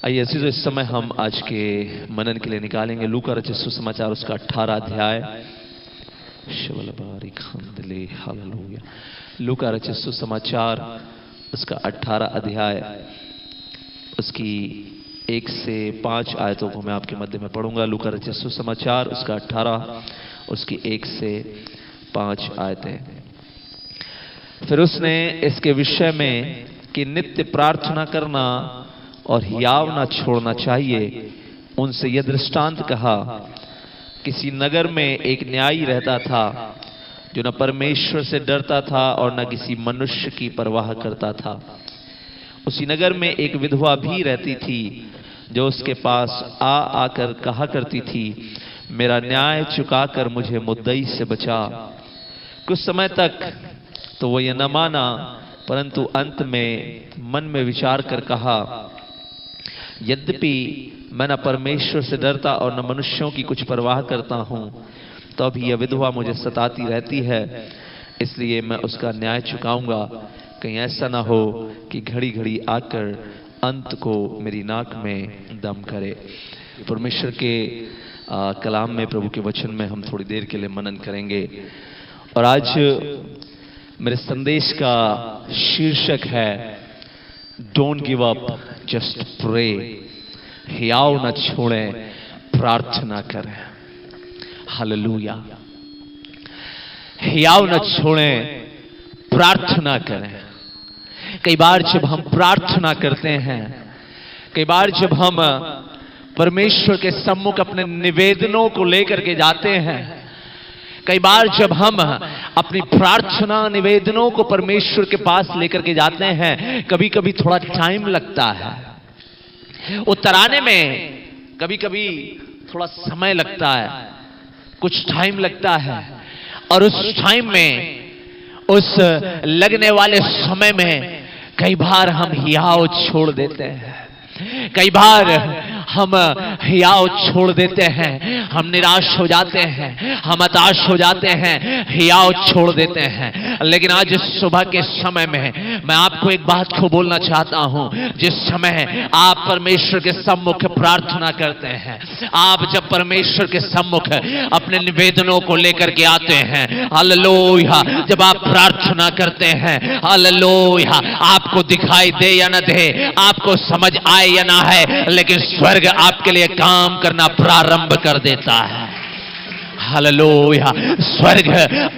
आइए अजीजों, इस समय हम आज के मनन के लिए निकालेंगे लूका रचित सुसमाचार उसका 18 अध्याय। हालेलुया। लूका रचित सुसमाचार उसका 18 अध्याय, उसकी 1 से 5 आयतों को मैं आपके मध्य में पढ़ूंगा। लूका रचित सुसमाचार उसका 18 उसकी 1 से 5 आयतें। फिर उसने इसके विषय में कि नित्य प्रार्थना करना और हियाव न छोड़ना चाहिए, उनसे यह दृष्टांत कहा। किसी नगर में एक न्यायी रहता था जो न परमेश्वर से डरता था और न किसी मनुष्य की परवाह करता था। उसी नगर में एक विधवा भी रहती थी जो उसके पास आकर कहा करती थी, मेरा न्याय चुकाकर मुझे मुद्दई से बचा। कुछ समय तक तो वो ये न माना, परंतु अंत में मन में विचार कर कहा, यद्यपि मैं न परमेश्वर से डरता और न मनुष्यों की कुछ परवाह करता हूं, तो भी यह विधवा मुझे सताती रहती है, इसलिए मैं उसका न्याय चुकाऊंगा। कहीं ऐसा ना हो कि घड़ी घड़ी आकर अंत को मेरी नाक में दम करे। परमेश्वर के कलाम में, प्रभु के वचन में हम थोड़ी देर के लिए मनन करेंगे। और आज मेरे संदेश का शीर्षक है don't give up, just pray. हियाव न छोड़ें, प्रार्थना करें। हालेलुया। हियाव न छोड़ें, प्रार्थना करें। कई बार जब हम प्रार्थना करते हैं, कई बार जब हम परमेश्वर के सम्मुख अपने निवेदनों को लेकर के जाते हैं, कई बार जब हम अपनी प्रार्थना निवेदनों को परमेश्वर के पास लेकर के जाते हैं, कभी कभी थोड़ा टाइम लगता है उत्तर आने में, कभी कभी थोड़ा समय लगता है, कुछ टाइम लगता है। और उस टाइम में, उस लगने वाले समय में कई बार हम हियाव छोड़ देते हैं, कई बार हम हियाव छोड़ देते हैं, हम निराश हो जाते हैं, हम हताश हो जाते हैं, हियाव छोड़ देते हैं। लेकिन आज सुबह के समय में मैं आपको एक बात को बोलना चाहता हूं। जिस समय आप परमेश्वर के सम्मुख प्रार्थना करते हैं, आप जब परमेश्वर के सम्मुख अपने निवेदनों को लेकर के आते हैं, हालेलुया, जब आप प्रार्थना करते हैं, हालेलुया, आपको दिखाई दे या ना दे, आपको समझ आए या ना है, लेकिन स्वर्ग आपके लिए काम करना प्रारंभ कर देता है। हालेलुया। स्वर्ग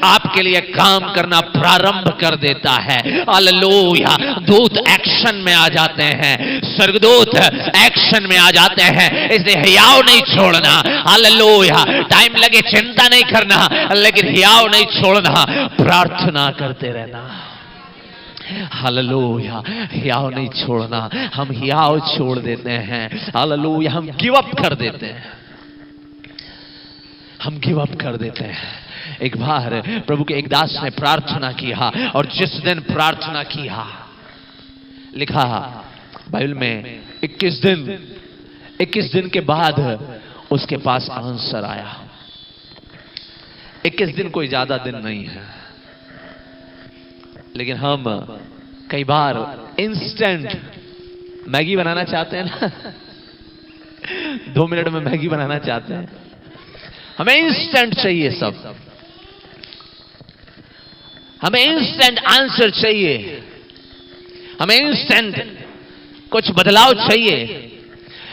आपके लिए काम करना प्रारंभ कर देता है। हालेलुया। दूत एक्शन में आ जाते हैं, स्वर्गदूत एक्शन में आ जाते हैं। इसलिए हियाव नहीं छोड़ना। हालेलुया। टाइम लगे चिंता नहीं करना, लेकिन हियाव नहीं छोड़ना, प्रार्थना करते रहना। हालेलुया। हियाव नहीं छोड़ना। हम हियाव छोड़ देते हैं। हालेलुया। हम गिव अप कर देते हैं, हम गिव अप कर देते हैं। एक बार प्रभु के एक दास ने प्रार्थना किया, और जिस दिन प्रार्थना किया, लिखा बाइबल में 21 दिन के बाद उसके पास आंसर आया। 21 दिन कोई ज्यादा दिन नहीं है, लेकिन हम कई बार इंस्टेंट मैगी बनाना चाहते हैं ना 2 मिनट में मैगी बनाना चाहते हैं, हमें इंस्टेंट चाहिए सब, हमें इंस्टेंट आंसर चाहिए, हमें इंस्टेंट कुछ बदलाव चाहिए।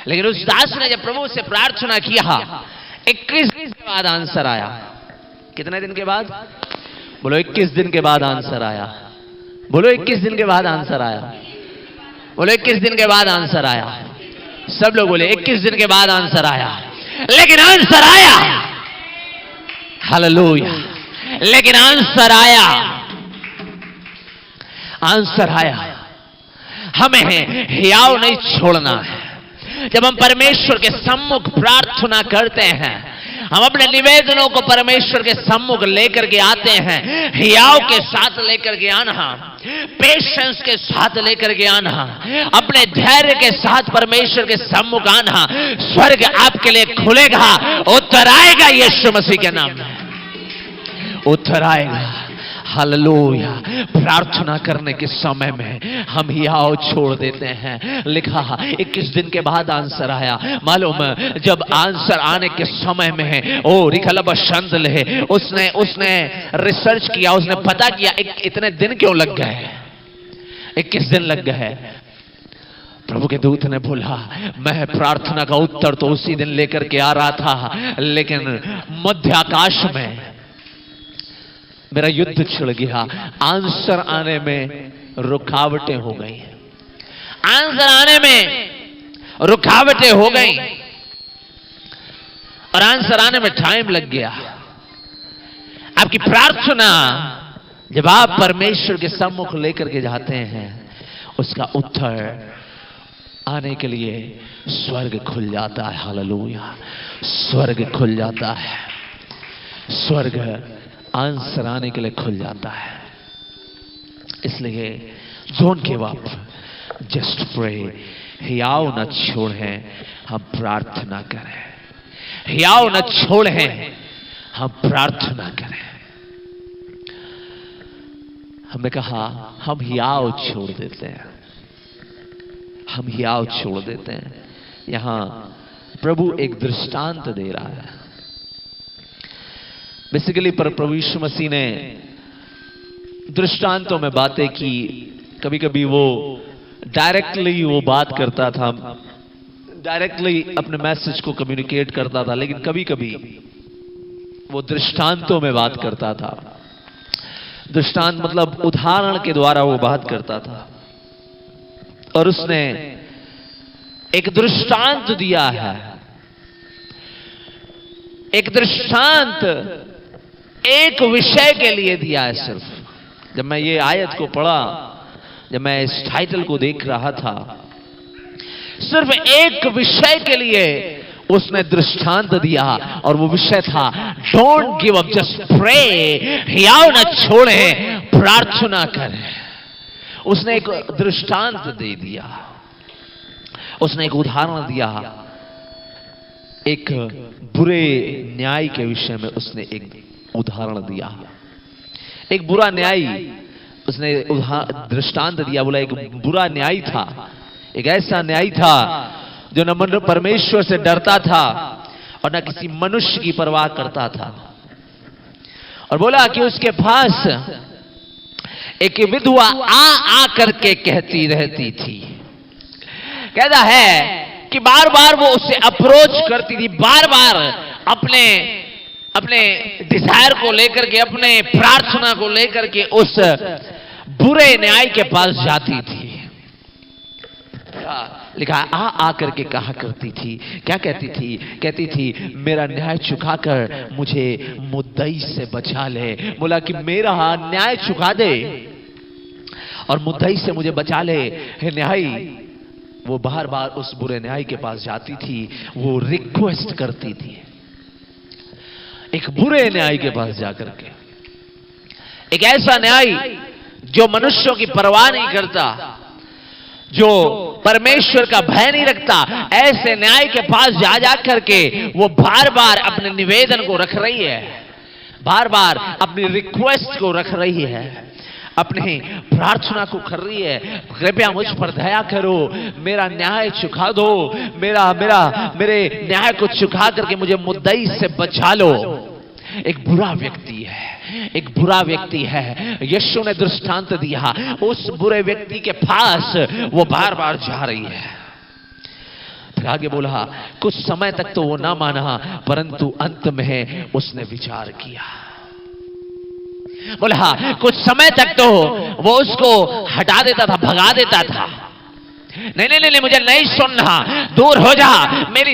लेकिन उस दास ने जब प्रभु से प्रार्थना किया, 21 दिन के बाद आंसर आया। कितने दिन के बाद? बोलो 21 दिन के बाद आंसर आया। बोलो 21 दिन के बाद आंसर आया। बोलो 21 दिन के बाद आंसर आया। सब लोग बोले 21 दिन के बाद आंसर आया। लेकिन आंसर आया। हालेलुया। लेकिन आंसर आया, आंसर आया। हमें हियाव नहीं छोड़ना है। जब हम परमेश्वर के सम्मुख प्रार्थना करते हैं, हम अपने निवेदनों को परमेश्वर के सम्मुख लेकर के आते हैं, हियाव के साथ लेकर के आना, पेशेंस के साथ लेकर के आना, अपने धैर्य के साथ परमेश्वर के सम्मुख आना, स्वर्ग आपके लिए खुलेगा, उत्तर आएगा। यीशु मसीह के नाम में उत्तर आएगा। हालेलुया। प्रार्थना करने के समय में हम हियाव छोड़ देते हैं। लिखा 21 दिन के बाद आंसर आया। मालूम जब आंसर आने के समय में ओ रिखलब शंदल है, उसने रिसर्च किया, उसने पता किया इतने दिन क्यों लग गए, 21 दिन लग गए। प्रभु के दूत ने बोला मैं प्रार्थना का उत्तर तो उसी दिन लेकर के आ रहा था, लेकिन मध्य आकाश में मेरा युद्ध छिड़ गया। आंसर आने में रुकावटें हो गई, आंसर आने में रुकावटें हो गई और आंसर आने में टाइम लग गया। आपकी प्रार्थना जब आप परमेश्वर के सम्मुख लेकर के जाते हैं, उसका उत्तर आने के लिए स्वर्ग खुल जाता है। हालेलुया। स्वर्ग खुल जाता है, स्वर्ग आंसर आने के लिए खुल जाता है। इसलिए don't give up, just pray. हियाव न छोड़ें, हम प्रार्थना करें। हियाव न छोड़ें, हम प्रार्थना करें। हमने कहा हम हियाव छोड़ देते हैं, हम हियाव छोड़ देते हैं। यहां प्रभु एक दृष्टांत दे रहा है। बेसिकली प्रभु यीशु मसीह ने दृष्टांतों में बातें की। कभी कभी वो डायरेक्टली वो बात करता था, डायरेक्टली अपने मैसेज को कम्युनिकेट करता था, लेकिन कभी कभी वो दृष्टांतों में बात करता था। दृष्टांत मतलब उदाहरण के द्वारा वो बात करता था। और उसने एक दृष्टांत दिया है, एक दृष्टांत एक विषय के लिए दिया है। सिर्फ जब मैं ये आयत को पढ़ा, जब मैं इस टाइटल को देख रहा था, सिर्फ एक विषय के लिए उसने दृष्टांत दिया और वो विषय था don't give up, just pray. हियाव न छोड़ें, प्रार्थना करें। उसने एक दृष्टांत दे दिया, उसने एक उदाहरण दिया। एक बुरे न्याय के विषय में उसने एक उदाहरण दिया। एक बुरा न्यायी, उसने दृष्टांत दिया। बोला एक बुरा न्यायी था, एक ऐसा न्यायी था जो न परमेश्वर से डरता था और न किसी मनुष्य की परवाह करता था। और बोला कि उसके पास एक विधवा आ करके कहती रहती थी। कहता है कि बार बार वो उसे अप्रोच करती थी, बार बार अपने डिजायर को लेकर के, अपने प्रार्थना को लेकर के उस बुरे न्याय के पास जाती थी। लिखा आ करके कहा करती थी। क्या कहती थी? कहती थी मेरा न्याय चुकाकर मुझे मुद्दई से बचा ले। बोला कि मेरा न्याय चुका दे और मुद्दई से मुझे बचा ले। हे न्यायी, वो बार बार उस बुरे न्याय के पास जाती थी, वो रिक्वेस्ट करती थी एक बुरे न्याय के पास जाकर के। एक ऐसा न्याय जो मनुष्यों की परवाह नहीं करता, जो परमेश्वर का भय नहीं रखता, ऐसे न्याय के पास जा जा करके वो बार बार अपने निवेदन को रख रही है, बार बार अपनी रिक्वेस्ट को रख रही है, अपनी प्रार्थना को कर रही है। कृपया मुझ पर दया करो, मेरा न्याय चुका दो, मेरे न्याय को चुका करके मुझे मुद्दई से बचा लो। एक बुरा व्यक्ति है, एक बुरा व्यक्ति है। यीशु ने दृष्टांत दिया, उस बुरे व्यक्ति के पास वो बार बार जा रही है। फिर आगे बोला कुछ समय तक तो वो ना माना, परंतु अंत में उसने विचार किया। बोला कुछ समय तक तो वो उसको हटा देता था, भगा देता था। नहीं, मुझे नहीं सुनना, दूर हो जा, मेरी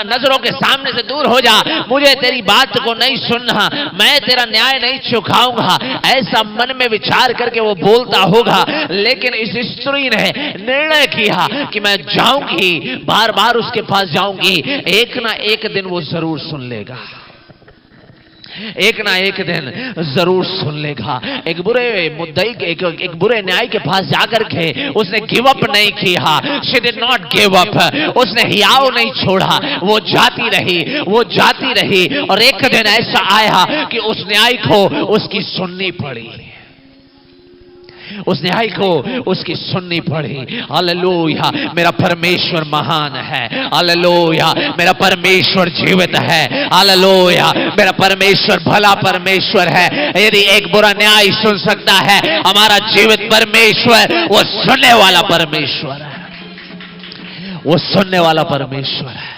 नजरों के सामने से दूर हो जा, मुझे तेरी बात को नहीं सुनना, मैं तेरा न्याय नहीं चुकाऊंगा। ऐसा मन में विचार करके वो बोलता होगा, लेकिन इस स्त्री ने निर्णय किया कि मैं जाऊंगी, बार बार उसके पास जाऊंगी, एक ना एक दिन वो जरूर सुन लेगा, एक ना एक दिन जरूर सुन लेगा। एक बुरे मुद्दई के एक बुरे न्याय के पास जाकर के उसने गिव अप नहीं किया। She did not give up, उसने हियाव नहीं छोड़ा, वो जाती रही और एक दिन ऐसा आया कि उस न्याय को उसकी सुननी पड़ी। उस न्याय को उसकी सुननी पड़ी। हालेलुया, मेरा परमेश्वर महान है। हालेलुया, मेरा परमेश्वर जीवित है। हालेलुया, मेरा परमेश्वर भला परमेश्वर है। यदि एक बुरा न्याय सुन सकता है, हमारा जीवित परमेश्वर वो सुनने वाला परमेश्वर है, वो सुनने वाला परमेश्वर है।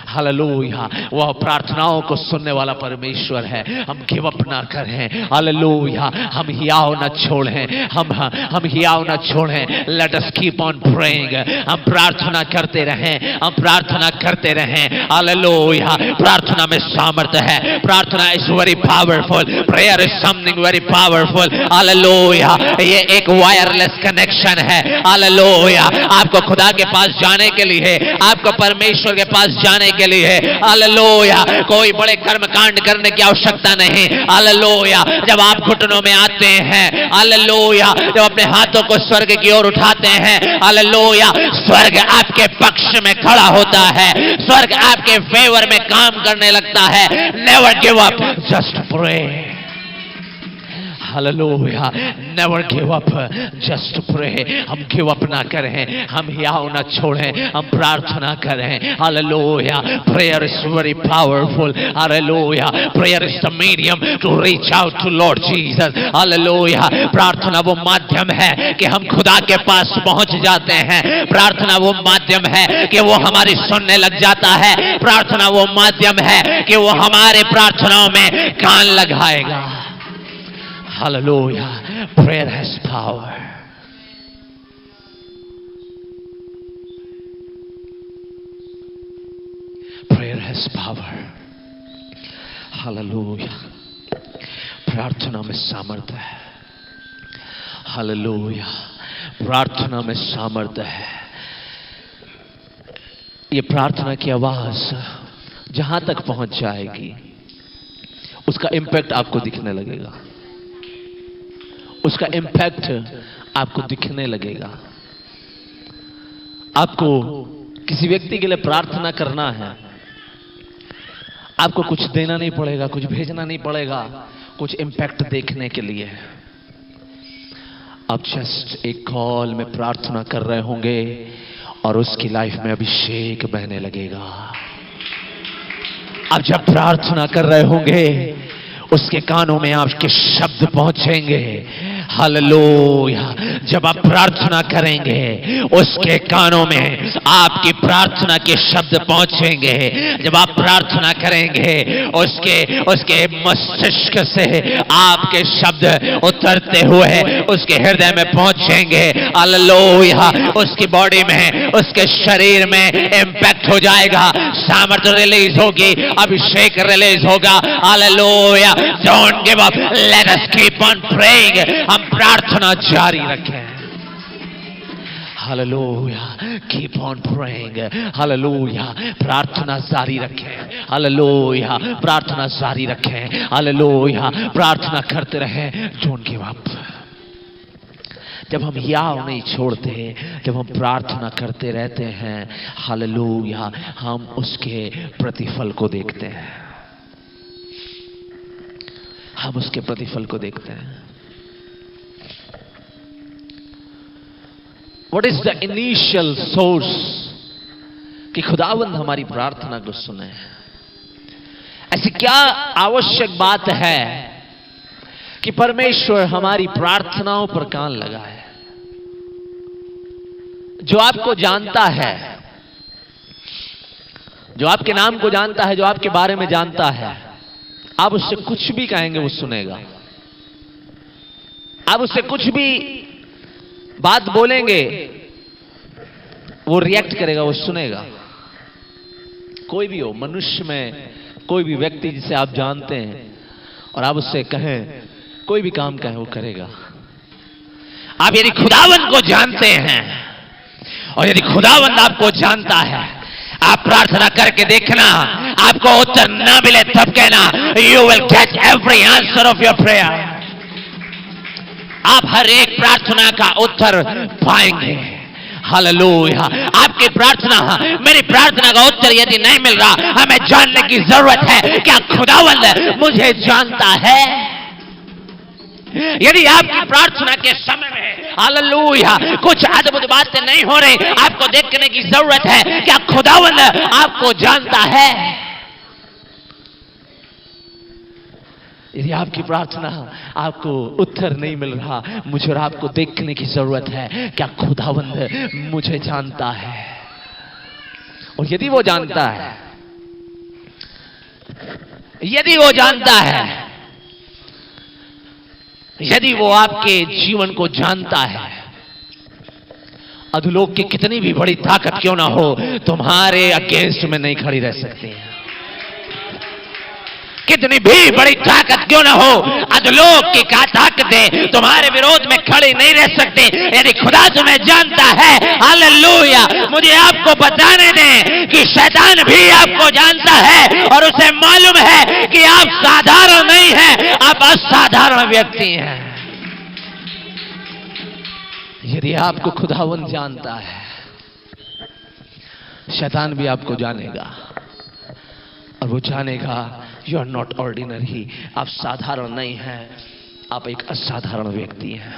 हालेलुया, वह प्रार्थनाओं को सुनने वाला परमेश्वर है। हम गिव अप ना करें। हालेलुया, हम हियाव ना छोड़ें, हम हियाव ना छोड़ें। Let us keep on praying. हम प्रार्थना करते रहें, हम प्रार्थना करते रहें। हालेलुया, प्रार्थना में सामर्थ्य है। प्रार्थना is very powerful. Prayer is something very powerful. Hallelujah, ये एक वायरलेस कनेक्शन है। हालेलुया, आपको खुदा के पास जाने के लिए, आपको परमेश्वर के पास जाने के लिए, हालेलुया, कोई बड़े कर्मकांड करने की आवश्यकता नहीं। हालेलुया, जब आप घुटनों में आते हैं, हालेलुया, जब अपने हाथों को स्वर्ग की ओर उठाते हैं, हालेलुया, स्वर्ग आपके पक्ष में खड़ा होता है, स्वर्ग आपके फेवर में काम करने लगता है। Never give up, just pray. Hallelujah, never give up, just pray. हम गिव अप ना करें, हम हियाव ना छोड़ें, हम प्रार्थना करें। Hallelujah, prayer is very powerful. Hallelujah, prayer is the medium to reach out to Lord Jesus. Hallelujah, प्रार्थना वो माध्यम है कि हम खुदा के पास पहुंच जाते हैं। प्रार्थना वो माध्यम है कि वो हमारी सुनने लग जाता है। प्रार्थना वो माध्यम है कि वो हमारे प्रार्थनाओं में कान लगाएगा। Hallelujah. Prayer has power. Prayer has power. Hallelujah. प्रार्थना में सामर्थ्य है। Hallelujah. प्रार्थना में सामर्थ्य है। ये प्रार्थना की आवाज जहां तक पहुंच जाएगी, उसका इंपैक्ट आपको दिखने लगेगा, उसका इंपैक्ट आपको दिखने लगेगा। आपको किसी व्यक्ति के लिए प्रार्थना करना है, आपको कुछ देना नहीं पड़ेगा, कुछ भेजना नहीं पड़ेगा, कुछ इंपैक्ट देखने के लिए। आप जस्ट एक कॉल में प्रार्थना कर रहे होंगे और उसकी लाइफ में अभिषेक बहने लगेगा। आप जब प्रार्थना कर रहे होंगे, उसके कानों में आपके शब्द पहुंचेंगे। हालेलुया, जब आप प्रार्थना करेंगे, उसके कानों में आपकी प्रार्थना के शब्द पहुंचेंगे। जब आप प्रार्थना करेंगे, उसके मस्तिष्क से आपके शब्द उतरते हुए उसके हृदय में पहुंचेंगे। हालेलुया, उसकी बॉडी में, उसके शरीर में इंपैक्ट हो जाएगा, सामर्थ्य रिलीज होगी, अभिषेक रिलीज होगा। Hallelujah, don't give up, let us keep on praying. हम प्रार्थना जारी रखें। Hallelujah, keep on praying. Hallelujah, प्रार्थना जारी रखें। हालेलुया, प्रार्थना जारी रखें। हालेलुया, प्रार्थना करते रहें, डोंट गिव अप। जब हम याव नहीं छोड़ते, जब हम प्रार्थना करते रहते हैं, हालेलुया, हम उसके प्रतिफल को देखते हैं। हम उसके प्रतिफल को देखते हैं। What is the initial source कि खुदावंद हमारी प्रार्थना को सुने? ऐसी क्या आवश्यक बात है कि परमेश्वर हमारी प्रार्थनाओं पर कान लगाए? जो आपको जानता है, जो आपके नाम को जानता है, जो आपके बारे में जानता है, आप उससे कुछ भी कहेंगे वो सुनेगा। आप उससे कुछ भी बात बोलेंगे, वो रिएक्ट करेगा, वो सुनेगा। कोई भी हो, मनुष्य में कोई भी व्यक्ति जिसे आप जानते हैं और आप उससे कहें, कोई भी काम कहें, वो करेगा। आप यदि खुदावंद को जानते हैं और यदि खुदावंद आपको जानता है, आप प्रार्थना करके देखना, आपको उत्तर ना मिले तब कहना, you will get every answer of your prayer. आप हर एक प्रार्थना का उत्तर पाएंगे। हालेलुया, आपकी प्रार्थना, मेरी प्रार्थना का उत्तर यदि नहीं मिल रहा, हमें जानने की जरूरत है, क्या खुदावंद मुझे जानता है? यदि आपकी प्रार्थना के समय में हालेलुया। कुछ अद्भुत बातें नहीं हो रही, आपको देखने की जरूरत है क्या खुदावंद आपको जानता है। यदि आपकी प्रार्थना आपको उत्तर नहीं मिल रहा, मुझे और आपको देखने की जरूरत है क्या खुदावंद मुझे जानता है। और यदि वो जानता है, यदि वो जानता है, यदि वो आपके जीवन को जानता है, अधोलोक की कितनी भी बड़ी ताकत क्यों ना हो, तुम्हारे अगेंस्ट में नहीं खड़ी रह सकती। कितनी भी बड़ी ताकत क्यों ना हो, अधोलोक की ताकतें तुम्हारे विरोध में खड़ी नहीं रह सकती। यदि खुदा तुम्हें जानता है, हालेलुया, मुझे आपको बताने दें कि शैतान भी आपको जानता है और उसे मालूम है कि आप साधारण नहीं हैं, आप असाधारण व्यक्ति हैं। यदि आपको खुदावन जानता है, शैतान भी आपको जानेगा और वो जानेगा यू आर नॉट ऑर्डिनरी, आप साधारण नहीं हैं, आप एक असाधारण व्यक्ति हैं।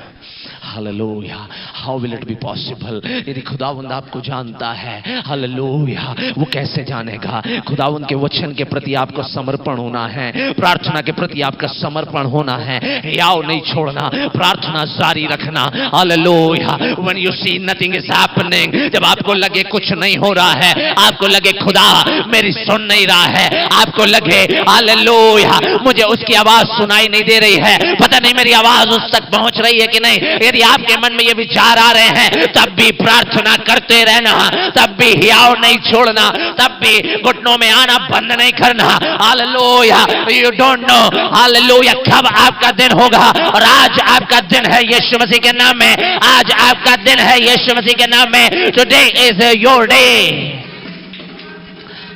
Hallelujah. How will it be possible? यदि खुदावंद आपको जानता है, हालेलुया, वो कैसे जानेगा? खुदावंद के वचन के प्रति आपको समर्पण होना है, प्रार्थना के प्रति आपका समर्पण होना है, याव नहीं छोड़ना, प्रार्थना जारी रखना। Hallelujah. When you see nothing is happening, जब आपको लगे कुछ नहीं हो रहा है, आपको लगे खुदा मेरी सुन नहीं रहा है, आपको लगे हालेलुया मुझे उसकी आवाज सुनाई नहीं दे रही है, पता नहीं मेरी आवाज उस तक पहुंच रही है कि नहीं, यदि आपके मन में ये विचार आ रहे हैं, तब भी प्रार्थना करते रहना, तब भी हियाव नहीं छोड़ना, तब भी घुटनों में आना बंद नहीं करना। Hallelujah. You don't know hallelujah कब आपका दिन होगा, और आज आपका दिन है यीशु मसीह के नाम में, आज आपका दिन है यीशु मसीह के नाम में। Today is your day.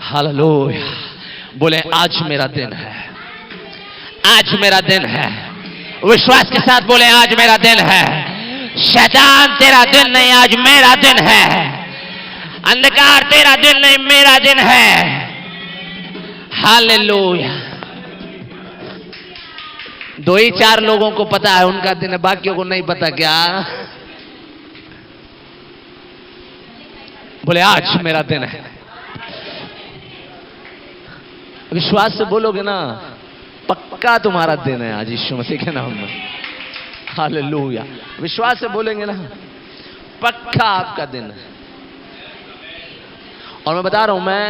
Hallelujah. बोले आज मेरा दिन है, आज मेरा दिन है। विश्वास के साथ बोले आज मेरा दिन है। शैतान तेरा दिन नहीं, आज मेरा दिन है। अंधकार तेरा दिन नहीं, मेरा दिन है। हालेलुया। 2 ही 4 लोगों को पता है उनका दिन है, बाकियों को नहीं पता क्या? बोले आज मेरा दिन है। विश्वास से बोलोगे ना, पक्का तुम्हारा दिन है आज यीशु मसीह के नाम में। हालेलुया। विश्वास से बोलेंगे ना, पक्का आपका दिन है। और मैं बता रहा हूं, मैं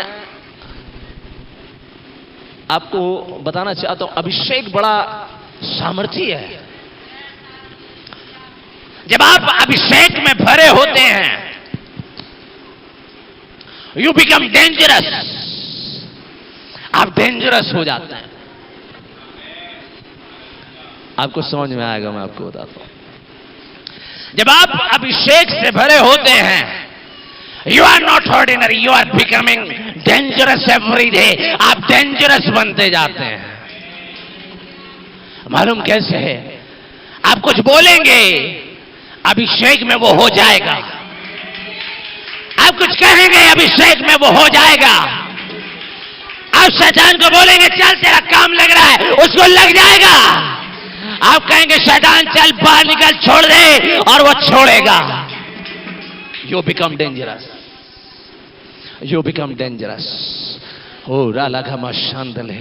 आपको बताना चाहता हूं, अभिषेक बड़ा सामर्थी है। जब आप अभिषेक में भरे होते हैं, यू बिकम डेंजरस, आप डेंजरस हो जाते हैं। आपको समझ में आएगा, मैं आपको बताता हूं। जब आप अभिषेक से भरे होते हैं, you are not ordinary, you are becoming dangerous every day, आप डेंजरस बनते जाते हैं। मालूम कैसे है? आप कुछ बोलेंगे, अभिषेक में वो हो जाएगा। आप कुछ कहेंगे, अभिषेक में वो हो जाएगा। आप शैतान को बोलेंगे चल तेरा काम लग रहा है, उसको लग जाएगा। आप कहेंगे शैतान चल बाहर निकल, छोड़ दे, और वो छोड़ेगा। You become dangerous, you become dangerous. हो राला घमा शांदले।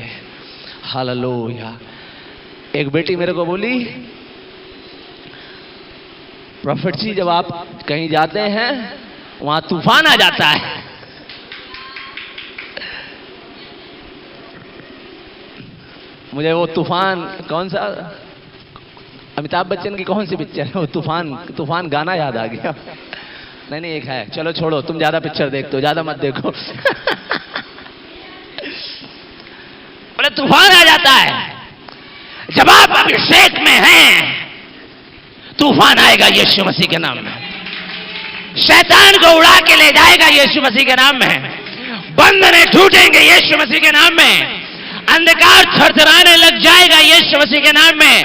हालेलुया। एक बेटी मेरे को बोली, प्रॉफिट जी जब आप कहीं जाते हैं वहां तूफान आ जाता है। मुझे वो तूफान, कौन सा अमिताभ बच्चन की कौन सी पिक्चर है वो, तूफान गाना याद आ गया। नहीं एक है, चलो छोड़ो, तुम ज्यादा पिक्चर देखते हो, ज्यादा मत देखो। बोले तूफान आ जाता है। जब आप अभिषेक में हैं, तूफान आएगा यीशु मसीह के नाम में। शैतान को उड़ा के ले जाएगा यीशु मसीह के नाम में। बंधन टूटेंगे यीशु मसीह के नाम में। अंधकार थरथराने लग जाएगा यीशु मसीह के नाम में।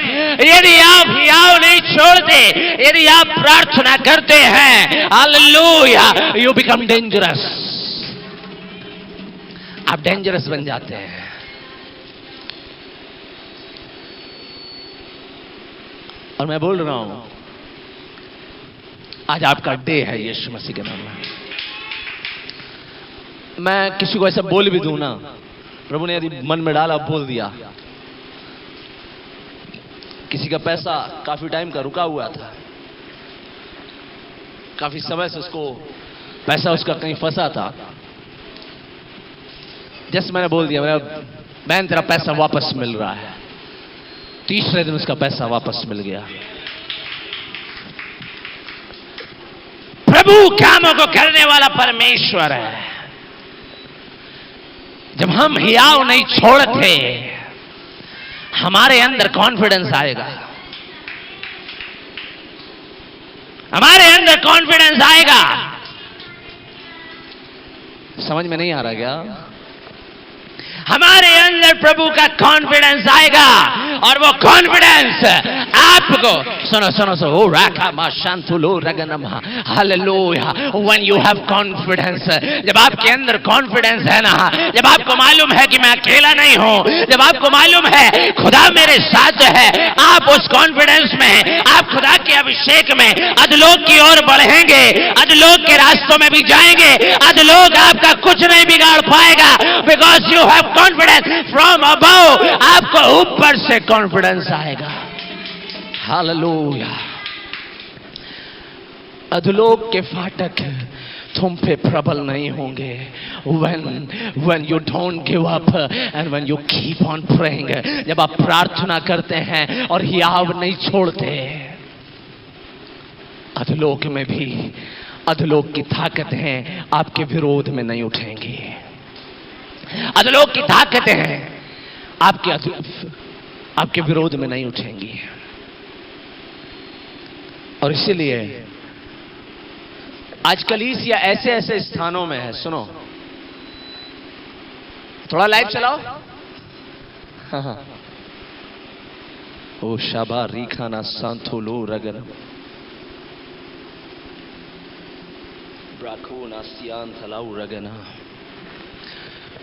यदि आप हियाव नहीं छोड़ते, यदि आप प्रार्थना करते हैं, हालेलुया, यू बिकम डेंजरस, आप डेंजरस बन जाते हैं। और मैं बोल रहा हूं, आज आपका डे है यीशु मसीह के नाम में। मैं किसी को ऐसा बोल भी दूं ना, प्रभु ने यदि मन में डाला बोल दिया, किसी का पैसा काफी टाइम का रुका हुआ था, काफी समय से उसको पैसा उसका कहीं फंसा था, जैसे मैंने बोल दिया बहन तेरा पैसा वापस मिल रहा है, तीसरे दिन उसका पैसा वापस मिल गया। प्रभु कामों को करने वाला परमेश्वर है। जब हम हियाव नहीं छोड़ते हमारे अंदर कॉन्फिडेंस आएगा, हमारे अंदर कॉन्फिडेंस आएगा। समझ में नहीं आ रहा क्या? हमारे अंदर प्रभु का कॉन्फिडेंस आएगा और वो कॉन्फिडेंस आपको सुनो सुनो सुनो ओ राखा मा शांतुलो रगनमा hallelujah. When you have confidence, जब आपके अंदर कॉन्फिडेंस है ना, जब आपको मालूम है कि मैं अकेला नहीं हूं, जब आपको मालूम है खुदा मेरे साथ है, आप उस कॉन्फिडेंस में, आप खुदा के अभिषेक में अधलोक की ओर बढ़ेंगे, अधलोक के रास्तों में भी जाएंगे, अधलोक आपका कुछ नहीं बिगाड़ पाएगा। Because you have confidence from above, आपको ऊपर से कॉन्फिडेंस आएगा। हालेलुया। अधोलोक के फाटक तुम पे प्रबल नहीं होंगे। when you don't give up and when you keep on praying, जब आप प्रार्थना करते हैं और हियाव नहीं छोड़ते, अधोलोक में भी अधोलोक की ताकतें आपके विरोध में नहीं उठेंगी। अधोलोक की ताकतें आपके विरोध में नहीं उठेंगी। और इसीलिए आज कलीसिया ऐसे ऐसे स्थानों में है, सुनो थोड़ा लाइव चलाओ। हाँ। ओ शाबा रीखाना सांथोलो रगर ब्राखो नासियान थलाउ रगना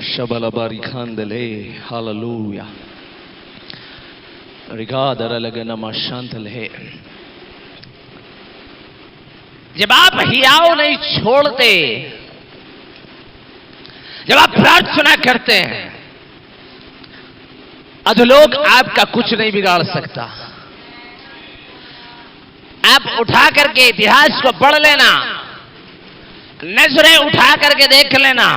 शबलबारी खांदले हालेलुया रिगादर लगना मा शांतले। जब आप हियाव नहीं छोड़ते, जब आप प्रार्थना करते हैं, अधोलोक आपका कुछ नहीं बिगाड़ सकता। आप उठा करके इतिहास को पढ़ लेना, नजरें उठा करके देख लेना।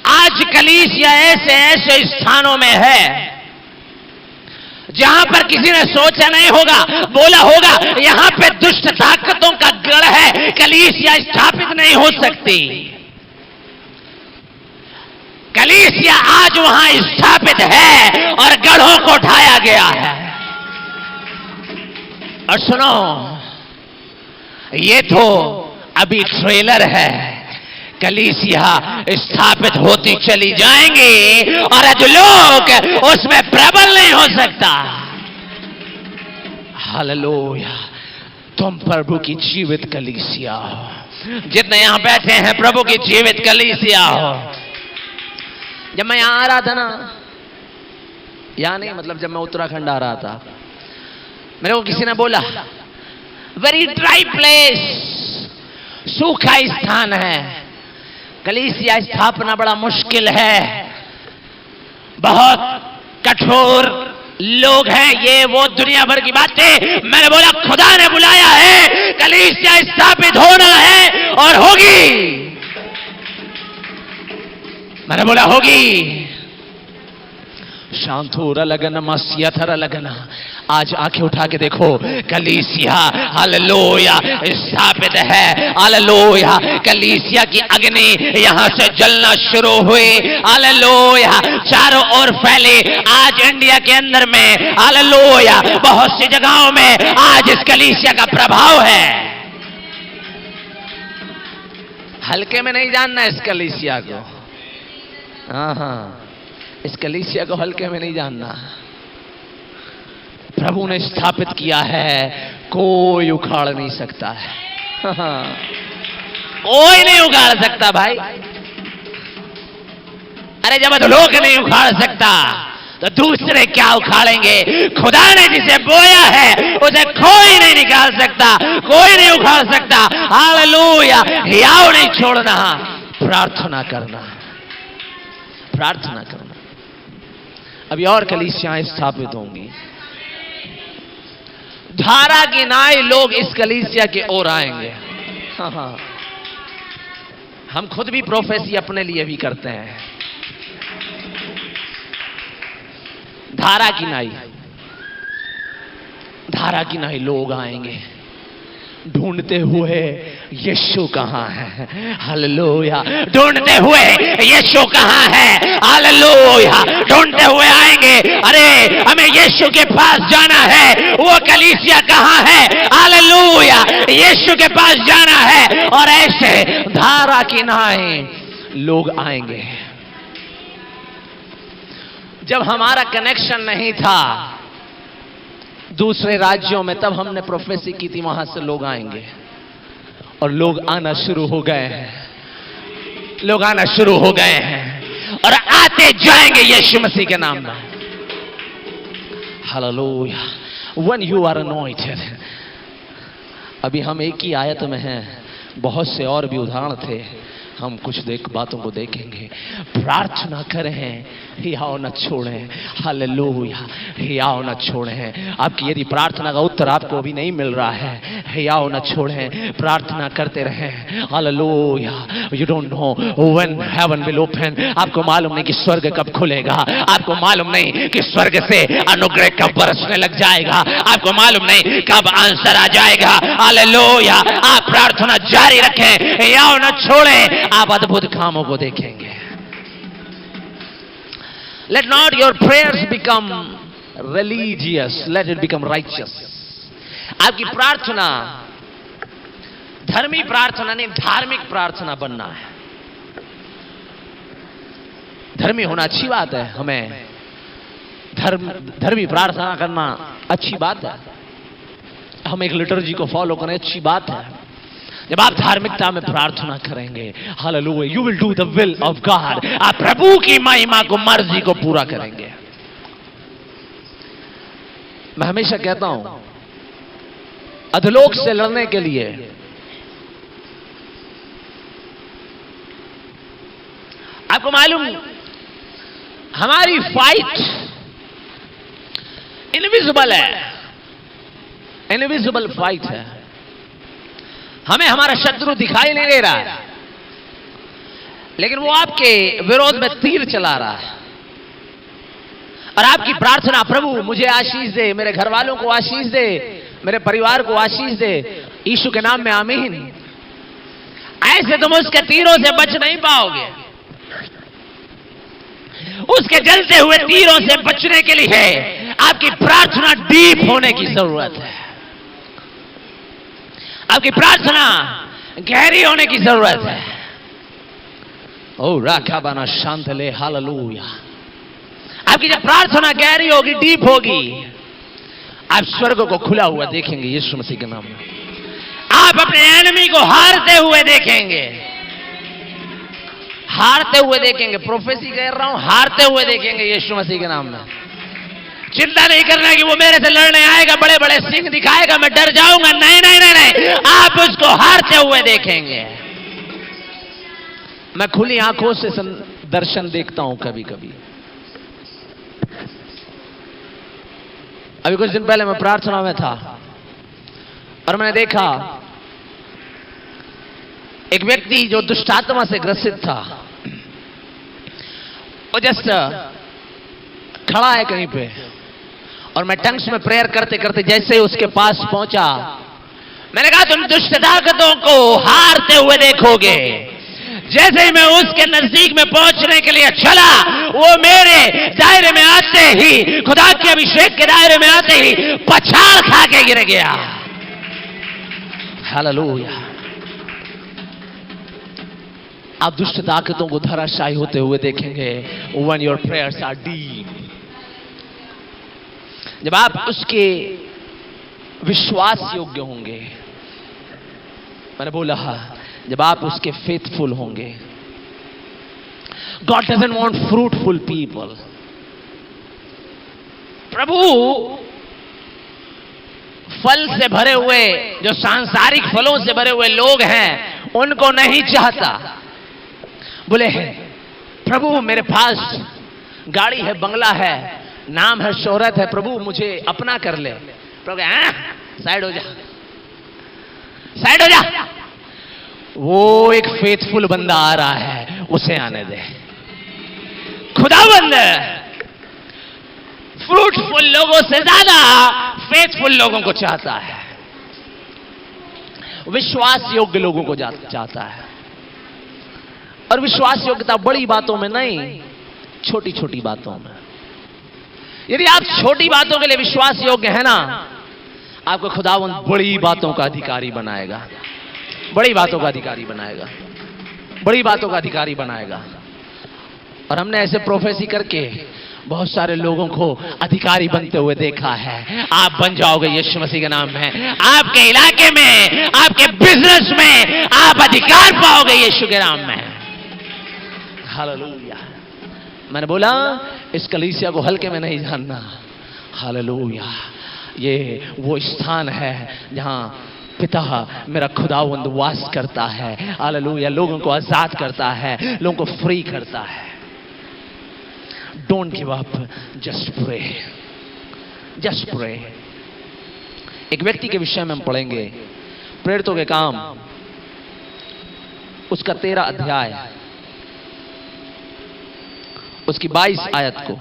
आज कलीसिया ऐसे ऐसे स्थानों में है जहां पर किसी ने सोचा नहीं होगा, बोला होगा यहां पे दुष्ट ताकतों का गढ़ है, कलीसिया स्थापित नहीं हो सकती। कलीसिया आज वहां स्थापित है और गढ़ों को उठाया गया है। और सुनो, ये तो अभी ट्रेलर है, कलीसिया स्थापित होती चली जाएंगी और अधोलोक उसमें प्रबल नहीं हो सकता। हालेलुया। तुम प्रभु की जीवित कलीसिया हो। जितने यहां बैठे हैं प्रभु की जीवित कलीसिया हो। जब मैं यहां आ रहा था ना, यहां नहीं मतलब जब मैं उत्तराखंड आ रहा था, मेरे को किसी ने बोला वेरी ड्राई प्लेस, सूखा स्थान है, कलीसिया स्थापना बड़ा मुश्किल है, बहुत कठोर लोग हैं, ये वो दुनिया भर की बातें। मैंने बोला खुदा ने बुलाया है, कलीसिया स्थापित होना है और होगी। मैंने बोला होगी। शांतुर लगन मस्यथर लगना। आज आंखें उठा के देखो, कलीसिया हालेलुया स्थापित है। हालेलुया। कलीसिया की अग्नि यहां से जलना शुरू हुई। हालेलुया। चारों ओर फैले। आज इंडिया के अंदर में हालेलुया बहुत सी जगहों में आज इस कलीसिया का प्रभाव है। हल्के में नहीं जानना इस कलीसिया को। हाँ, इस कलीसिया को हल्के में नहीं जानना। प्रभु ने स्थापित किया है, कोई उखाड़ नहीं सकता है। कोई नहीं उखाड़ सकता भाई। अरे जब अधोलोक नहीं उखाड़ सकता तो दूसरे क्या उखाड़ेंगे? खुदा ने जिसे बोया है उसे कोई नहीं निकाल सकता, कोई नहीं उखाड़ सकता। हालेलुया। हियाव नहीं छोड़ना, प्रार्थना करना, प्रार्थना करना। अभी और कलीसियाएं स्थापित होंगी। धारा की नाई लोग इस कलीसिया की ओर आएंगे। हाँ, हम खुद भी प्रोफेसी अपने लिए भी करते हैं। धारा की नाई लोग आएंगे ढूंढते हुए यीशु कहां है। हालेलुया। ढूंढते हुए यीशु कहां है। हालेलुया। ढूंढते हुए आएंगे, अरे हमें यीशु के पास जाना है, वो कलीसिया कहां है। हालेलुया। यीशु के पास जाना है। और ऐसे धारा की नाई लोग आएंगे। जब हमारा कनेक्शन नहीं था दूसरे राज्यों में, तब हमने प्रोफेसी की थी, वहां से लोग आएंगे और लोग आना शुरू हो गए हैं, लोग आना शुरू हो गए हैं और आते जाएंगे यीशु मसीह के नाम में। Hallelujah. When you are anointed। अभी हम एक ही आयत में हैं, बहुत से और भी उदाहरण थे, हम कुछ बातों को देखेंगे। प्रार्थना करें, हियाव न छोड़ें। हालेलुया। हियाव न छोड़ें। आपकी यदि प्रार्थना का उत्तर आपको अभी नहीं मिल रहा है, हियाव न छोड़ें, प्रार्थना करते रहें। Hallelujah. You don't know when haven will open. आपको मालूम नहीं कि स्वर्ग कब खुलेगा, आपको मालूम नहीं कि स्वर्ग से अनुग्रह कब बरसने लग जाएगा, आपको मालूम नहीं कब आंसर आ जाएगा। हालेलुया। आप प्रार्थना जारी रखें, हियाव न छोड़ें, आप अद्भुत कामों को देखेंगे। Let not your prayers become religious, let it become righteous। आपकी प्रार्थना धर्मी प्रार्थना नहीं, धार्मिक प्रार्थना बनना है। धर्मी होना अच्छी बात है, हमें धर्मी प्रार्थना करना अच्छी बात है, हम एक लिटर्जी को फॉलो करें अच्छी बात है। जब आप धार्मिकता में प्रार्थना करेंगे, hallelujah, you will do the will of God. आप प्रभु की महिमा को, मर्जी को पूरा करेंगे। मैं हमेशा कहता हूं, अधलोक से लड़ने के लिए आपको मालूम, हमारी फाइट इनविजिबल है, इनविजिबल फाइट है। हमें हमारा शत्रु दिखाई नहीं दे रहा है, लेकिन वो आपके विरोध में तीर चला रहा है। और आपकी प्रार्थना, प्रभु मुझे आशीष दे, मेरे घर वालों को आशीष दे, मेरे परिवार को आशीष दे, यीशु के नाम में आमीन। ऐसे तुम उसके तीरों से बच नहीं पाओगे। उसके जलते हुए तीरों से बचने के लिए आपकी प्रार्थना डीप होने की जरूरत है, आपकी प्रार्थना गहरी होने की जरूरत है। ओ राखा बना शांत ले। हालेलुया। आपकी जब प्रार्थना गहरी होगी, डीप होगी, आप स्वर्ग को खुला हुआ देखेंगे यीशु मसीह के नाम में। आप अपने एनिमी को हारते हुए देखेंगे, हारते हुए देखेंगे। प्रोफेसी कह रहा हूं, हारते हुए देखेंगे यीशु मसीह के नाम में। चिंता नहीं करना कि वो मेरे से लड़ने आएगा, बड़े बड़े सिंह दिखाएगा, मैं डर जाऊंगा। नहीं नहीं नहीं नहीं, आप उसको हारते हुए देखेंगे। मैं खुली आंखों से दर्शन देखता हूं कभी कभी। अभी कुछ दिन पहले मैं प्रार्थना में था और मैंने देखा एक व्यक्ति जो दुष्टात्मा से ग्रसित था, वो जस्ट खड़ा है कहीं पे, और मैं टंग्स में प्रेयर करते करते जैसे ही उसके पास पहुंचा, मैंने कहा तुम दुष्ट ताकतों को हारते हुए देखोगे। जैसे ही मैं उसके नजदीक में पहुंचने के लिए चला, वो मेरे दायरे में आते ही, खुदा के अभिषेक के दायरे में आते ही पछाड़ खा के गिर गया। हालेलुया। आप दुष्ट ताकतों को धराशायी होते हुए देखेंगे when your prayers are deep। जब आप उसके विश्वास योग्य होंगे, मैंने बोला जब आप उसके फेथफुल होंगे। God doesn't want fruitful people, प्रभु फल से भरे हुए, जो सांसारिक फलों से भरे हुए लोग हैं, उनको नहीं चाहता। बोले प्रभु मेरे पास गाड़ी है, बंगला है, नाम है, शोहरत है, प्रभु मुझे अपना कर ले। प्रभु साइड हो जा, साइड हो जा। वो एक फेथफुल बंदा आ रहा है, उसे आने दे। खुदावंद फ्रूटफुल लोगों से ज्यादा फेथफुल लोगों को चाहता है, विश्वास योग्य लोगों को चाहता है। और विश्वास योग्यता बड़ी बातों में नहीं, छोटी छोटी बातों में। यदि आप छोटी बातों के लिए विश्वास योग्य है ना, आपको खुदावंद बड़ी बातों का अधिकारी बनाएगा, बड़ी बातों का अधिकारी बनाएगा, बड़ी बातों का अधिकारी बनाएगा। और हमने ऐसे प्रोफेसी करके बहुत सारे लोगों को अधिकारी बनते हुए देखा है। आप बन जाओगे यीशु मसीह के नाम में। आपके इलाके में, आपके बिजनेस में आप अधिकार पाओगे यीशु के नाम में। हालेलुया। मैंने बोला इस कलीसिया को हल्के में नहीं जानना। हालेलुया। ये वो स्थान है जहां पिता मेरा खुदावंद वास करता है। हालेलुया। लोगों को आजाद करता है, लोगों को फ्री करता है। Don't give up, just pray, just pray. एक व्यक्ति के विषय में हम पढ़ेंगे, प्रेरितों के काम उसका 13 अध्याय, उसकी 22 आयत को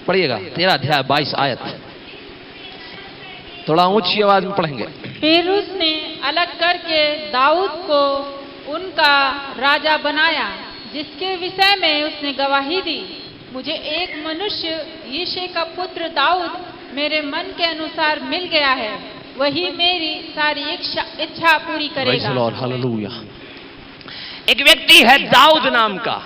पढ़िएगा। 13 अध्याय 22 आयत, थोड़ा ऊंची आवाज में पढ़ेंगे। फिर उसने अलग करके दाऊद को उनका राजा बनाया, जिसके विषय में उसने गवाही दी, मुझे एक मनुष्य यिशै का पुत्र दाऊद मेरे मन के अनुसार मिल गया है, वही मेरी सारी इच्छा पूरी करेगा। हालेलुया। एक व्यक्ति है दाऊद नाम का।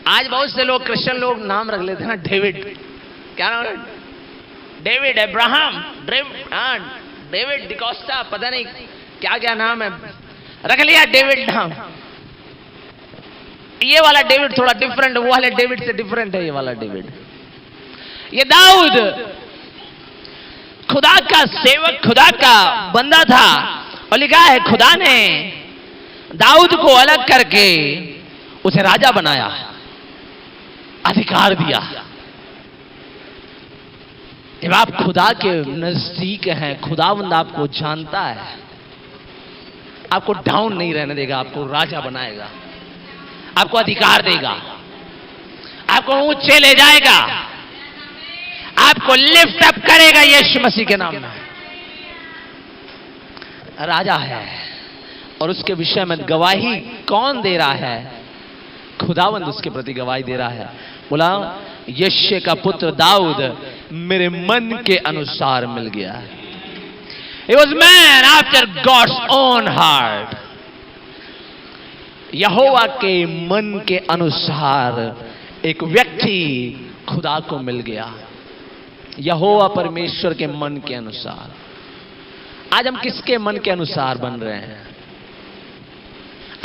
आज बहुत से लोग, क्रिश्चियन लोग नाम रख लेते हैं डेविड। क्या नाम है? डेविड, अब्राहम, डेविड डिकोस्टा, पता नहीं क्या क्या नाम है, रख लिया डेविड नाम। ये वाला डेविड थोड़ा डिफरेंट, वो वाले डेविड से डिफरेंट है ये वाला डेविड। ये दाऊद खुदा का सेवक, खुदा का बंदा था। और लिखा है खुदा ने दाऊद को अलग करके उसे राजा बनाया, अधिकार दिया। जब आप खुदा के नजदीक हैं, खुदावंद आपको जानता है, आपको डाउन नहीं रहने देगा, आपको राजा बनाएगा, आपको अधिकार देगा, आपको ऊंचे ले जाएगा, आपको लिफ्ट अप करेगा यीशु मसीह के नाम में। राजा है। और उसके विषय में गवाही कौन दे रहा है? खुदावंद उसके प्रति गवाही दे रहा है। बोला यिशै का पुत्र दाऊद मेरे मन के अनुसार मिल गया। He was man after God's own heart. यहोवा के मन के अनुसार एक व्यक्ति खुदा को मिल गया, यहोवा परमेश्वर के मन के अनुसार। आज हम किसके मन के अनुसार बन रहे हैं?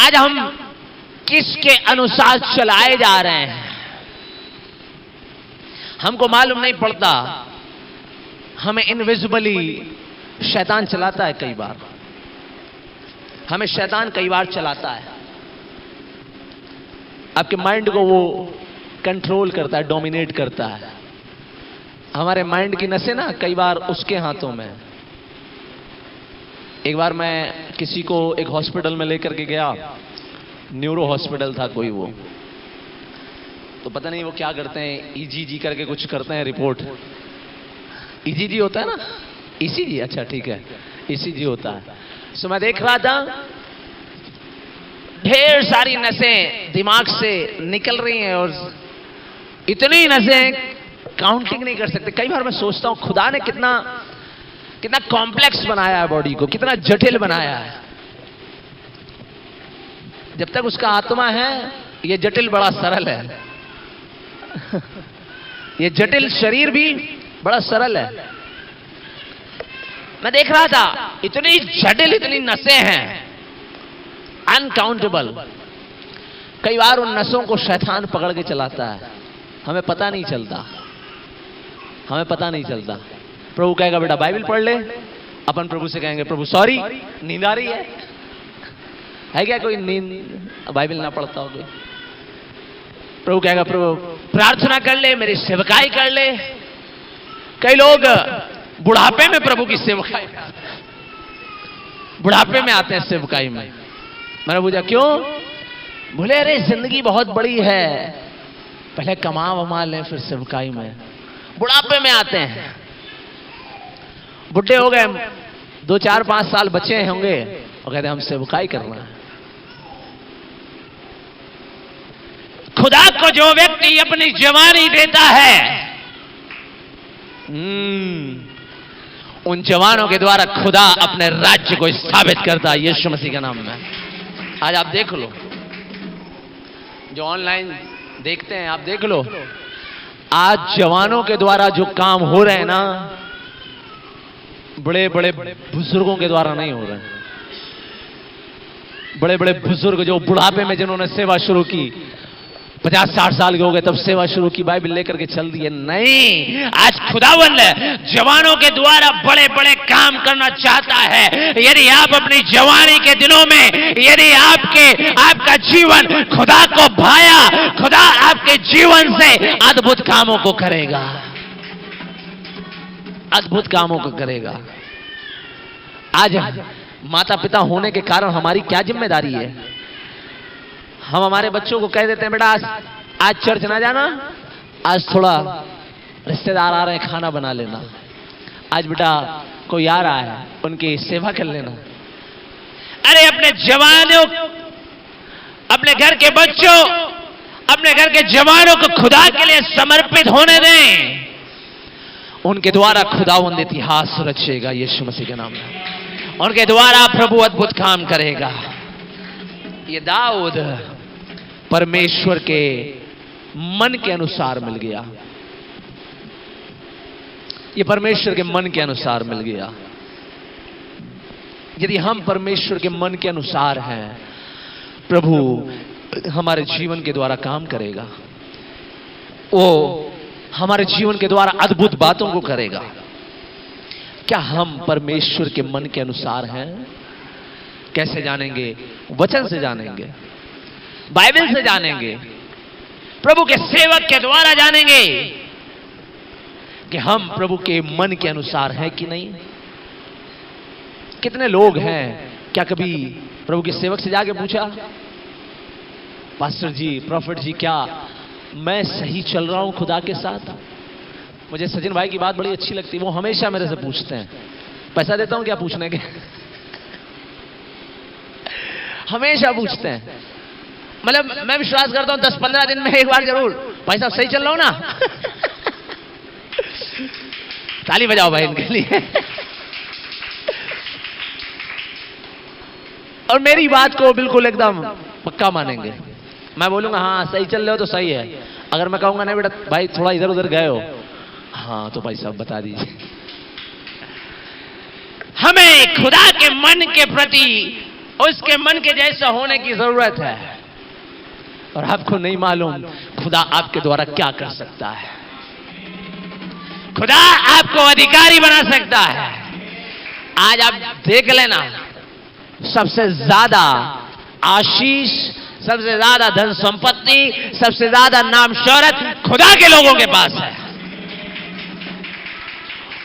आज हम किसके अनुसार चलाए जा रहे हैं? हमको मालूम नहीं पड़ता, हमें इनविजिबली शैतान चलाता है। कई बार हमें शैतान कई बार चलाता है। आपके माइंड को वो कंट्रोल करता है, डोमिनेट करता है। हमारे माइंड की नसें ना कई बार उसके हाथों में। एक बार मैं किसी को एक हॉस्पिटल में लेकर के गया, न्यूरो हॉस्पिटल था कोई वो, तो पता नहीं वो क्या करते हैं, ईजीजी करके कुछ करते हैं रिपोर्ट। ईजीजी होता है ना, ईसीजी, अच्छा ठीक है, ईसीजी होता है। सो मैं देख रहा था ढेर सारी नसें दिमाग से निकल रही हैं और इतनी नसें काउंटिंग नहीं कर सकते। कई बार मैं सोचता हूं खुदा ने कितना कितना कॉम्प्लेक्स बनाया है बॉडी को, कितना जटिल बनाया है। जब तक उसका आत्मा है ये जटिल बड़ा सरल है ये जटिल शरीर भी बड़ा सरल है। मैं देख रहा था इतनी जटिल, इतनी नसें हैं, अनकाउंटेबल। कई बार उन नसों को शैतान पकड़ के चलाता है, हमें पता नहीं चलता, हमें पता नहीं चलता। प्रभु कहेगा बेटा बाइबल पढ़ ले, अपन प्रभु से कहेंगे प्रभु सॉरी नींद आ रही है क्या कोई नींद बाइबल ना पढ़ता हो कोई? प्रभु कहेगा प्रभु प्रार्थना कर ले, मेरी सेवकाई कर ले। कई लोग बुढ़ापे में प्रभु की सेवकाई, बुढ़ापे में आते हैं सेवकाई में। मैंने पूछा क्यों? बोले अरे जिंदगी बहुत बड़ी है, पहले कमा वमा लें फिर सेवकाई में। बुढ़ापे में आते हैं, बुढ़े हो गए, 2 4 5 साल बचे होंगे और कहते हैं हम सेवकाई करना है। खुदा को जो व्यक्ति अपनी जवानी देता है, उन जवानों के द्वारा खुदा अपने राज्य को स्थापित करता है यीशु मसीह के नाम में। आज आप देख लो, जो ऑनलाइन देखते हैं आप देख लो, आज जवानों के द्वारा जो काम हो रहे हैं ना, बड़े बड़े बुजुर्गों के द्वारा नहीं हो रहे हैं। बड़े बड़े बुजुर्ग जो बुढ़ापे में जिन्होंने सेवा शुरू की, 50-60 साल के हो गए तब सेवा शुरू की, बाइबल लेकर के चल दिए। नहीं, आज खुदावंद जवानों के द्वारा बड़े बड़े काम करना चाहता है। यदि आप अपनी जवानी के दिनों में यदि आपका जीवन खुदा को भाया, खुदा आपके जीवन से अद्भुत कामों को करेगा, अद्भुत कामों को करेगा। आज माता पिता होने के कारण हमारी क्या जिम्मेदारी है? हम हमारे बच्चों को कह देते हैं बेटा आज चर्च ना जाना, आज थोड़ा रिश्तेदार आ रहे हैं खाना बना लेना, आज बेटा कोई आ रहा है उनकी सेवा कर लेना। अरे अपने जवानों, अपने घर के बच्चों, अपने घर के जवानों को खुदा के लिए समर्पित होने दें, उनके द्वारा खुदावंद इतिहास रचेगा यीशु मसीह के नाम में। उनके द्वारा प्रभु अद्भुत काम करेगा। ये दाऊद परमेश्वर के मन के अनुसार मिल गया, ये परमेश्वर के मन के अनुसार मिल गया। यदि हम परमेश्वर के मन के अनुसार हैं, प्रभु हमारे जीवन के द्वारा काम करेगा, वो हमारे जीवन के द्वारा अद्भुत बातों को करेगा। क्या हम परमेश्वर के मन के अनुसार हैं? कैसे जानेंगे? वचन से जानेंगे, बाइबल से जानेंगे, प्रभु के सेवक के द्वारा जानेंगे कि हम प्रभु के मन के अनुसार हैं कि नहीं। कितने लोग हैं, क्या कभी प्रभु के सेवक से जाके पूछा पास्टर जी, प्रॉफिट जी, क्या मैं सही चल रहा हूं खुदा के साथ? मुझे सचिन भाई की बात बड़ी अच्छी लगती है, वो हमेशा मेरे से पूछते हैं, पैसा देता हूं क्या पूछने के? हमेशा पूछते हैं। मतलब मैं विश्वास करता हूं 10-15 दिन में एक बार जरूर, भाई साहब सही चल रहा हूं ना? ताली बजाओ भाई इनके लिए। और मेरी बात को बिल्कुल एकदम पक्का मानेंगे। मैं बोलूंगा हाँ सही चल रहे हो तो सही है, अगर मैं कहूंगा नहीं बेटा भाई थोड़ा इधर उधर गए हो, हाँ तो भाई साहब बता दीजिए। हमें खुदा के मन के प्रति उसके मन के जैसा होने की जरूरत है। और आपको नहीं मालूम खुदा आपके द्वारा क्या कर सकता है। खुदा आपको अधिकारी बना सकता है। आज आप देख लेना, सबसे ज्यादा आशीष, सबसे ज्यादा धन संपत्ति, सबसे ज्यादा नाम शोहरत खुदा के लोगों के पास है।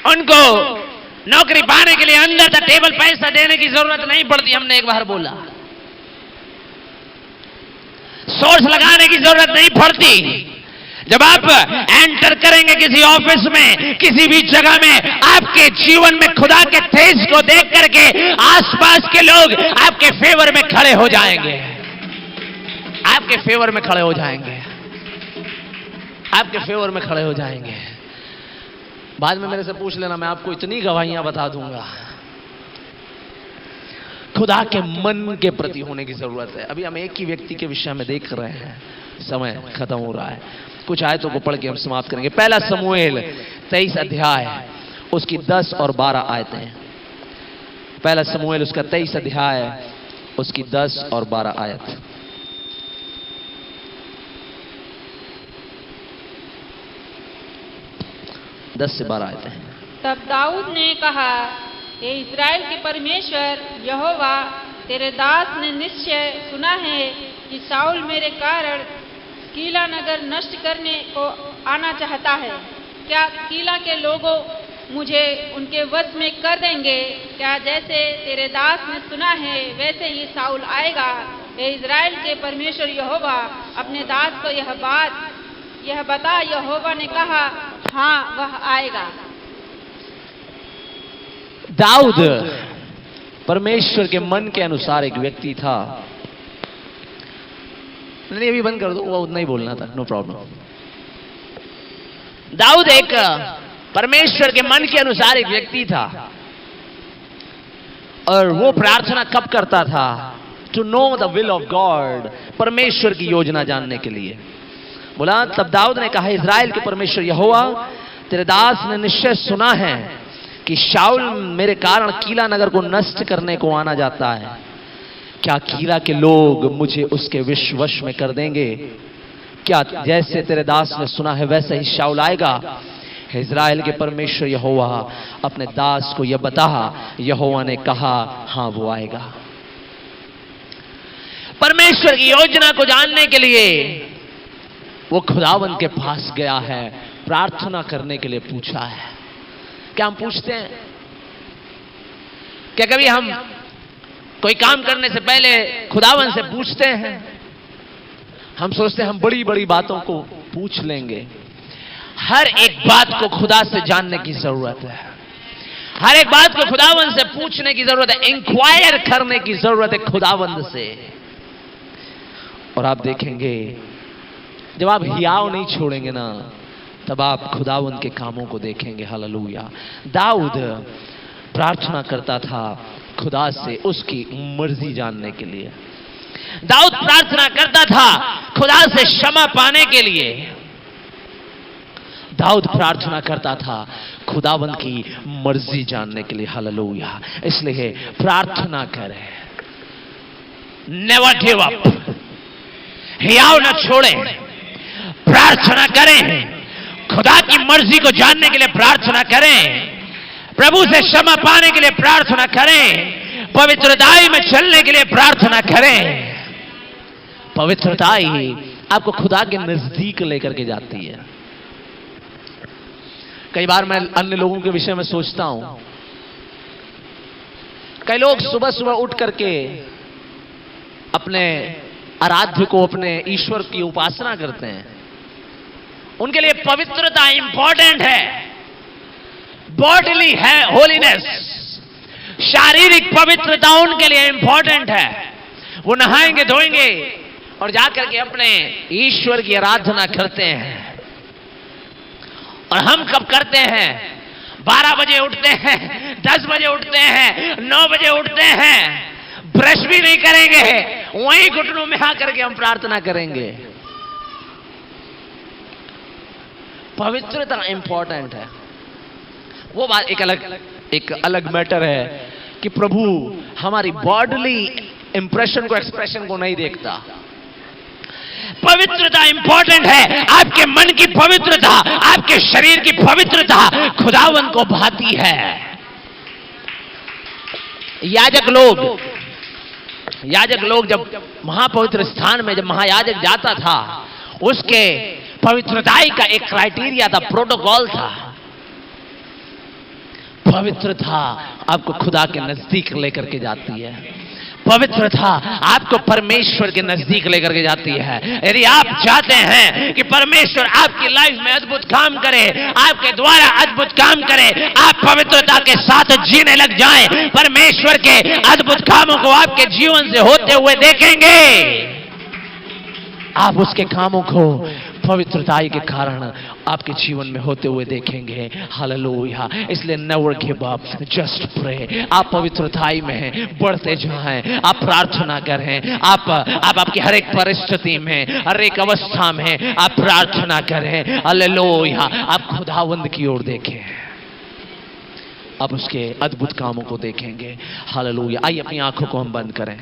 उनको नौकरी पाने के लिए अंदर द टेबल पैसा देने की जरूरत नहीं पड़ती। हमने एक बार बोला, सोर्स लगाने की जरूरत नहीं पड़ती। जब आप एंटर करेंगे किसी ऑफिस में, किसी भी जगह में, आपके जीवन में खुदा के तेज को देख करके आसपास के लोग आपके फेवर में खड़े हो जाएंगे, आपके फेवर में खड़े हो जाएंगे, आपके फेवर में खड़े हो जाएंगे। बाद में मेरे से पूछ लेना, मैं आपको इतनी गवाहियां बता दूंगा। खुदा के मन के प्रति होने की जरूरत है। अभी हम एक ही व्यक्ति के विषय में देख रहे हैं, समय खत्म हो रहा है। कुछ आयतों को पढ़ के हम समाप्त करेंगे। पहला शमूएल 23 अध्याय उसकी 10 और 12 आयतें। पहला शमूएल उसका 23 अध्याय उसकी 10 और 12 आयत। 10 से 12 आयतें हैं। तब दाऊद ने कहा, हे इस्राएल के परमेश्वर यहोवा, तेरे दास ने निश्चय सुना है कि शाऊल मेरे कारण कीला नगर नष्ट करने को आना चाहता है। क्या कीला के लोगों मुझे उनके वश में कर देंगे? क्या जैसे तेरे दास ने सुना है वैसे ही शाऊल आएगा? हे इस्राएल के परमेश्वर यहोवा, अपने दास को यह बता। यहोवा ने कहा, हाँ, वह आएगा। दाऊद परमेश्वर के मन के अनुसार एक व्यक्ति था। नहीं, अभी बंद कर दो, वो उतना ही बोलना था, नो प्रॉब्लम। दाऊद एक परमेश्वर के मन के अनुसार एक व्यक्ति था, और वो प्रार्थना कब करता था? To know the will of God, परमेश्वर की योजना जानने के लिए। बोला, तब दाऊद ने कहा, इस्राएल के परमेश्वर यहोवा, तेरे दास ने निश्चय सुना है कि शाऊल मेरे कारण कीला नगर को नष्ट करने को आना जाता है। क्या कीला के लोग मुझे उसके वश में कर देंगे? क्या जैसे तेरे दास ने सुना है वैसे ही शाऊल आएगा? इस्राएल के परमेश्वर यहोवा, अपने दास को यह बता। यहोवा ने कहा, हां, वो आएगा। परमेश्वर की योजना को जानने के लिए वो खुदावंद के पास गया है, प्रार्थना करने के लिए पूछा है। क्या हम पूछते हैं? क्या कभी हम कोई काम करने से पहले खुदावंद से पूछते हैं? हम सोचते हैं हम बड़ी बड़ी बातों को पूछ लेंगे। हर एक बात को खुदा से जानने की जरूरत है। हर एक बात को खुदावंद से पूछने की जरूरत है, इंक्वायर करने की जरूरत है खुदावंद से। और आप देखेंगे, जब आप हियाव नहीं छोड़ेंगे ना, तब आप खुदावंद के कामों को देखेंगे। हालेलुया। दाऊद प्रार्थना करता था खुदा से उसकी मर्जी जानने के लिए। दाऊद प्रार्थना करता था खुदा से क्षमा पाने के लिए। दाऊद प्रार्थना करता था खुदावंद की मर्जी जानने के लिए। हालेलुया। इसलिए प्रार्थना करें, नेवर गिव अप, हियाव न छोड़े, प्रार्थना करें, खुदा की मर्जी को जानने के लिए प्रार्थना करें, प्रभु से क्षमा पाने के लिए प्रार्थना करें, पवित्रताई में चलने के लिए प्रार्थना करें। पवित्रताई आपको खुदा के नजदीक लेकर के जाती है। कई बार मैं अन्य लोगों के विषय में सोचता हूं, कई लोग सुबह सुबह उठ करके अपने आराध्य को, अपने ईश्वर की उपासना करते हैं। उनके लिए पवित्रता इंपॉर्टेंट है, बॉडीली है होलीनेस, शारीरिक पवित्रता उनके लिए इंपॉर्टेंट है। वो नहाएंगे धोएंगे और जाकर के अपने ईश्वर की आराधना करते हैं। और हम कब करते हैं? 12 बजे उठते हैं, 10 बजे उठते हैं, 9 बजे उठते हैं, ब्रश भी नहीं करेंगे, वहीं घुटनों में आकर के हम प्रार्थना करेंगे। पवित्रता इंपॉर्टेंट है। वो बात एक अलग मैटर है कि प्रभु हमारी बॉडीली इंप्रेशन को, एक्सप्रेशन को नहीं देखता। पवित्रता इंपॉर्टेंट है। आपके मन की पवित्रता, आपके शरीर की पवित्रता खुदावंद को भाती है। याजक लोग जब महापवित्र स्थान में जब महायाजक जाता था, उसके पवित्रताई का एक क्राइटेरिया था, प्रोटोकॉल था। पवित्रता आपको खुदा के नजदीक लेकर के जाती है। पवित्रता आपको परमेश्वर के नजदीक लेकर के जाती है। यदि आप चाहते हैं कि परमेश्वर आपकी लाइफ में अद्भुत काम करे, आपके द्वारा अद्भुत काम करे, आप पवित्रता के साथ जीने लग जाएं, परमेश्वर के अद्भुत कामों को आपके जीवन से होते हुए देखेंगे। आप उसके कामों को पवित्रताई के कारण आपके जीवन में होते हुए देखेंगे। हालेलुया। इसलिए never give up, just pray. आप पवित्रताई में बढ़ते जाएं, आप प्रार्थना करें, आप आपकी हर एक परिस्थिति में, हर एक अवस्था में आप प्रार्थना करें। हालेलुया। आप खुदावंद की ओर देखें, आप उसके अद्भुत कामों को देखेंगे। हालेलुया। आइए अपनी आंखों को हम बंद करें।